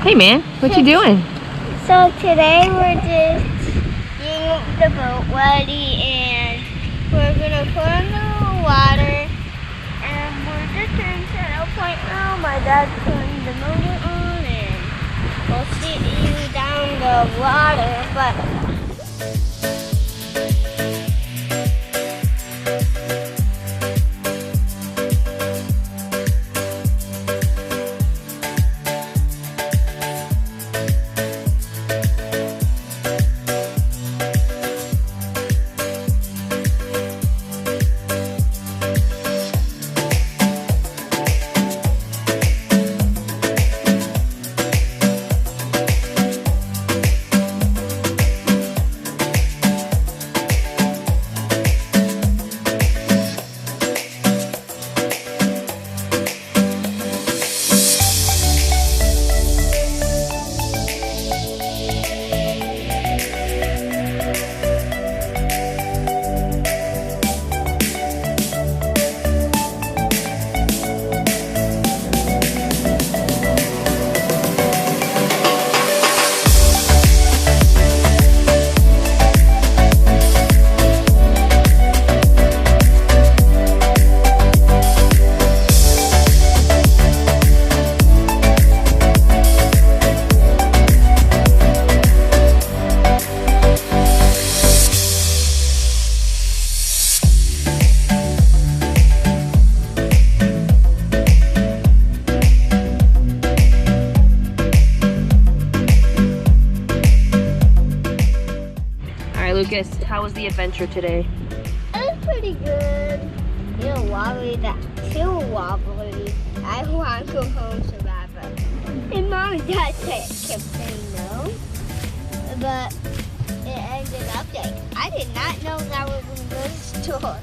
Hey man, what you doing? So today we're just getting the boat ready and we're gonna put in the water and we're just in settle point now. My dad's putting the motor on and we'll see you down the water. But Lucas, how was the adventure today? it was pretty good. Too wobbly. I want to go home so bad, but and mom and dad kept saying no. But it ended up like I did not know that was in the store.